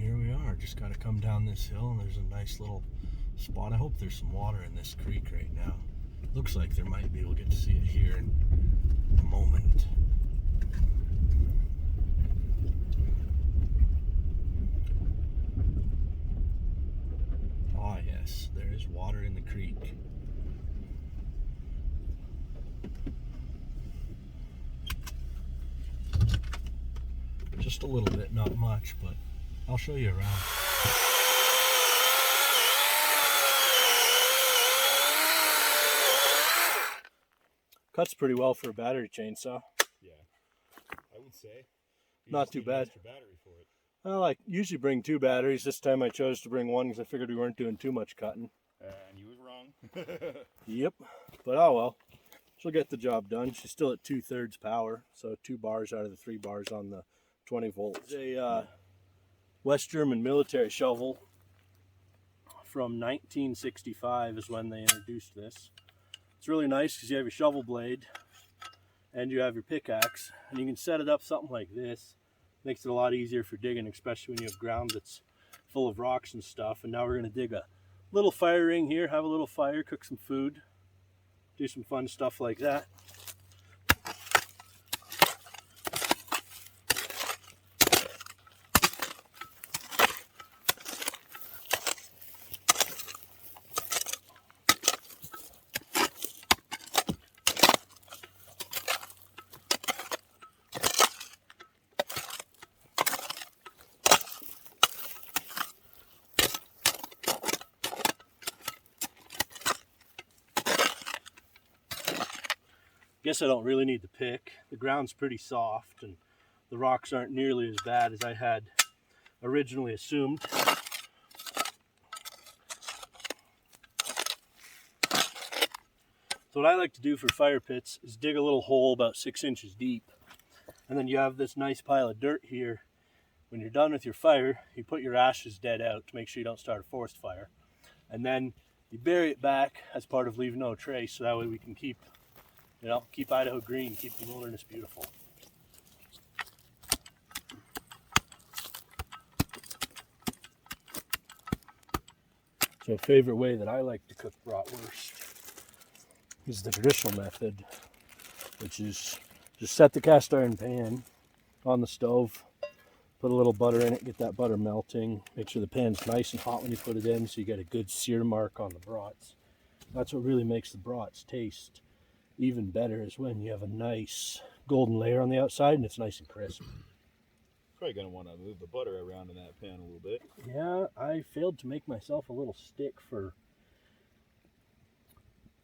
here we are. Just got to come down this hill, and there's a nice little spot. I hope there's some water in this creek right now. Looks like there might be. We'll get to see it here in a moment. Ah, yes, there is water in the creek. Just a little bit, not much, but I'll show you around. Cuts pretty well for a battery chainsaw. Yeah, I would say. Not too bad. Extra battery for it. Well, I usually bring 2 batteries. This time I chose to bring 1 because I figured we weren't doing too much cutting. And you was wrong. Yep, but oh well. She'll get the job done. She's still at 2/3 power, so 2 bars out of the 3 bars on the 20 volts. It's a West German military shovel from 1965 is when they introduced this. It's really nice because you have your shovel blade and you have your pickaxe, and you can set it up something like this. Makes it a lot easier for digging, especially when you have ground that's full of rocks and stuff. And now we're going to dig a little fire ring here, have a little fire, cook some food, do some fun stuff like that. Guess I don't really need the pick. The ground's pretty soft and the rocks aren't nearly as bad as I had originally assumed. So what I like to do for fire pits is dig a little hole about 6 inches deep, and then you have this nice pile of dirt here. When you're done with your fire, you put your ashes dead out to make sure you don't start a forest fire, and then you bury it back as part of Leave No Trace, so that way we can keep Idaho green, keep the wilderness beautiful. So a favorite way that I like to cook bratwurst is the traditional method, which is just set the cast iron pan on the stove, put a little butter in it, get that butter melting, make sure the pan's nice and hot when you put it in so you get a good sear mark on the brats. That's what really makes the brats taste even better, is when you have a nice golden layer on the outside and it's nice and crisp. Probably going to want to move the butter around in that pan a little bit. Yeah, I failed to make myself a little stick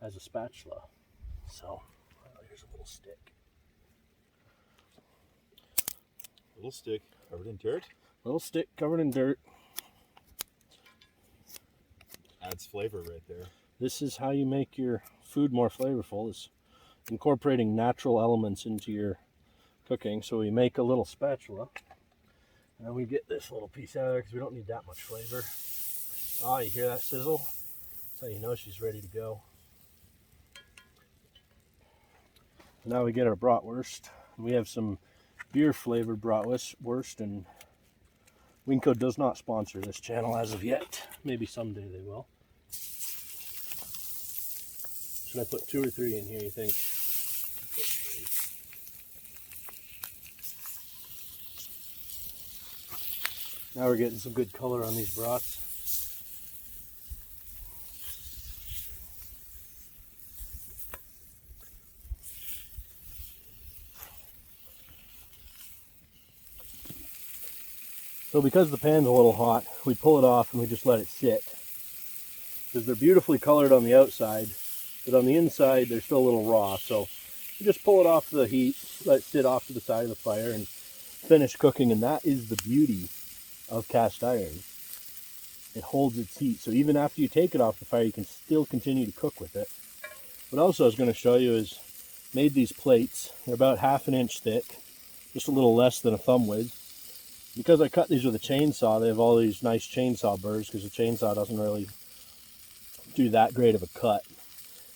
as a spatula. So, here's a little stick. Little stick covered in dirt. Little stick covered in dirt. Adds flavor right there. This is how you make your food more flavorful, is incorporating natural elements into your cooking. So we make a little spatula, and then we get this little piece out of there because we don't need that much flavor. Ah, you hear that sizzle? That's how you know she's ready to go. Now we get our bratwurst. We have some beer flavored bratwurst, and Winco does not sponsor this channel as of yet. Maybe someday they will. Should I put 2 or 3 in here, you think? Now we're getting some good color on these brats. So because the pan's a little hot, we pull it off and we just let it sit. Because they're beautifully colored on the outside, but on the inside they're still a little raw. So you just pull it off the heat, let it sit off to the side of the fire, and finish cooking. And that is the beauty of cast iron. It holds its heat, so even after you take it off the fire, you can still continue to cook with it. What else I was going to show you is made these plates. They're about 1/2 inch thick, just a little less than a thumb width. Because I cut these with a chainsaw, they have all these nice chainsaw burrs because the chainsaw doesn't really do that great of a cut.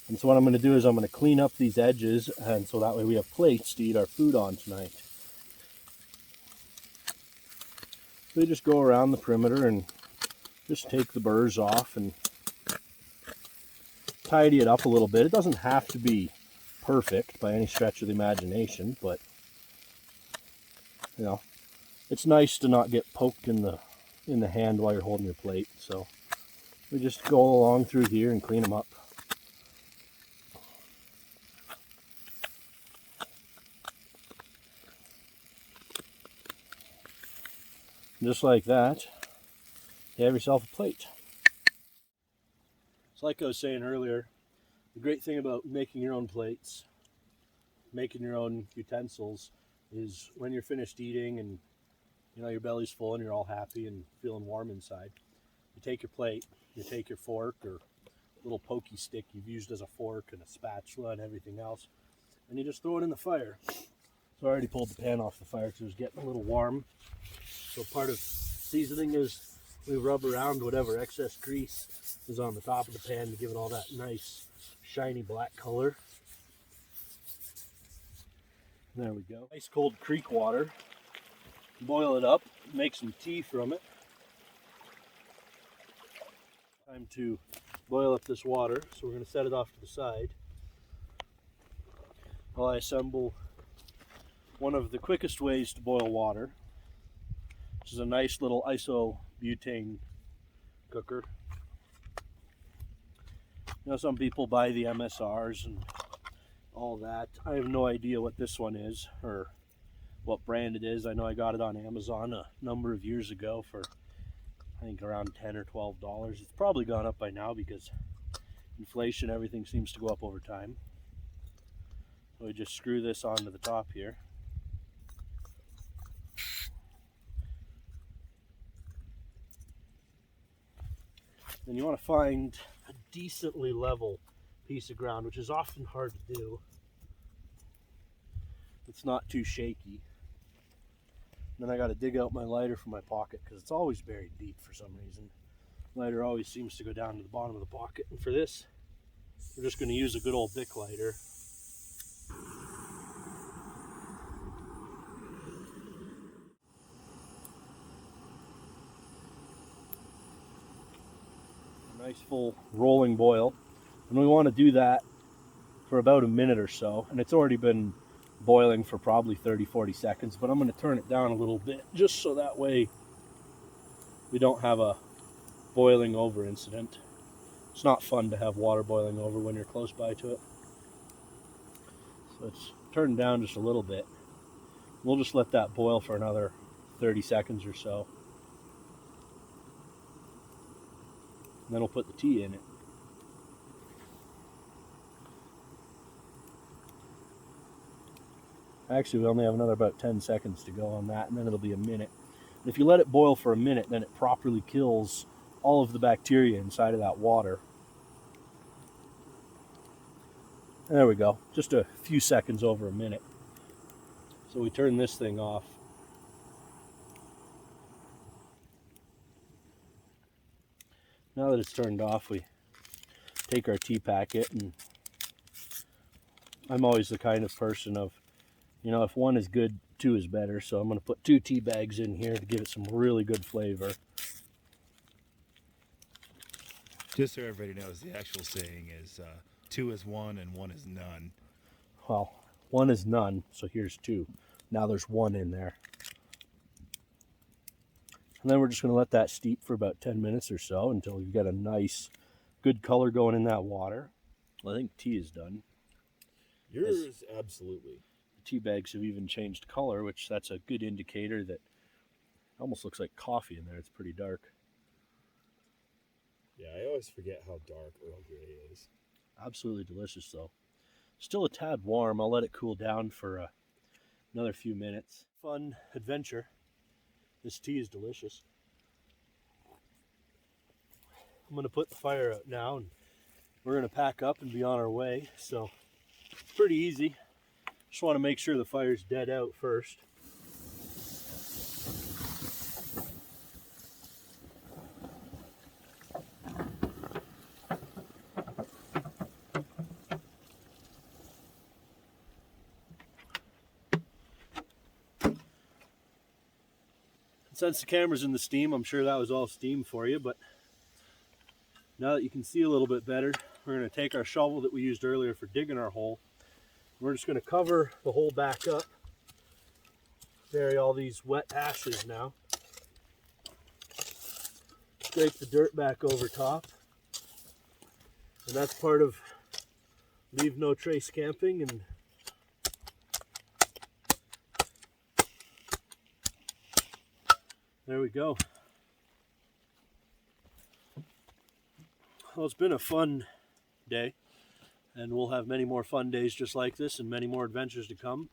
And so what I'm going to do is I'm going to clean up these edges, and so that way we have plates to eat our food on tonight. So you just go around the perimeter and just take the burrs off and tidy it up a little bit. It doesn't have to be perfect by any stretch of the imagination, but you know, it's nice to not get poked in the hand while you're holding your plate. So we just go along through here and clean them up. And just like that, you have yourself a plate. It's like I was saying earlier, the great thing about making your own plates, making your own utensils, is when you're finished eating and you know your belly's full and you're all happy and feeling warm inside, you take your plate, you take your fork or little pokey stick you've used as a fork and a spatula and everything else, and you just throw it in the fire. So I already pulled the pan off the fire because it was getting a little warm. So part of seasoning is we rub around whatever excess grease is on the top of the pan to give it all that nice shiny black color. There we go. Nice cold creek water. Boil it up, make some tea from it. Time to boil up this water, so we're going to set it off to the side while I assemble one of the quickest ways to boil water, which is a nice little isobutane cooker. You know, some people buy the MSRs and all that. I have no idea what this one is or what brand it is. I know I got it on Amazon a number of years ago for I think around $10 or $12. It's probably gone up by now because inflation, everything seems to go up over time. So we just screw this onto the top here. Then you want to find a decently level piece of ground, which is often hard to do. It's not too shaky. Then I got to dig out my lighter from my pocket because it's always buried deep for some reason. Lighter always seems to go down to the bottom of the pocket. And for this, we're just going to use a good old Bic lighter. A nice full rolling boil. And we want to do that for about a minute or so. And it's already been boiling for probably 30-40 seconds, but I'm going to turn it down a little bit just so that way we don't have a boiling over incident. It's not fun to have water boiling over when you're close by to it. So it's turned down just a little bit. We'll just let that boil for another 30 seconds or so. And then we'll put the tea in it. Actually, we only have another about 10 seconds to go on that, and then it'll be a minute. And if you let it boil for a minute, then it properly kills all of the bacteria inside of that water. And there we go, just a few seconds over a minute. So we turn this thing off. Now that it's turned off, we take our tea packet, and I'm always the kind of person of, you know, if one is good, two is better. So I'm going to put 2 tea bags in here to give it some really good flavor. Just so everybody knows, the actual saying is 2 is 1 and 1 is none. Well, 1 is none, so here's 2. Now there's 1 in there. And then we're just going to let that steep for about 10 minutes or so until we've got a nice, good color going in that water. Well, I think tea is done. Yours, absolutely. The tea bags have even changed color, which that's a good indicator that it almost looks like coffee in there. It's pretty dark. Yeah, I always forget how dark Earl Grey is. Absolutely delicious, though. Still a tad warm. I'll let it cool down for another few minutes. Fun adventure. This tea is delicious. I'm going to put the fire out now, and we're going to pack up and be on our way. So, pretty easy. Just want to make sure the fire's dead out first. Since the camera's in the steam, I'm sure that was all steam for you, but now that you can see a little bit better, we're going to take our shovel that we used earlier for digging our hole. We're just going to cover the hole back up, bury all these wet ashes now, scrape the dirt back over top, and that's part of Leave No Trace camping. And there we go. Well, it's been a fun day, and we'll have many more fun days just like this and many more adventures to come.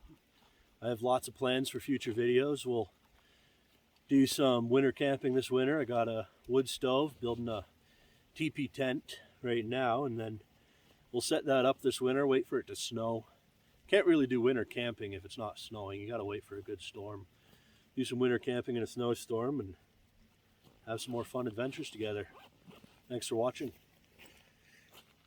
I have lots of plans for future videos. We'll do some winter camping this winter. I got a wood stove, building a teepee tent right now, and then we'll set that up this winter, wait for it to snow. Can't really do winter camping if it's not snowing. You gotta wait for a good storm. Do some winter camping in a snowstorm and have some more fun adventures together. Thanks for watching.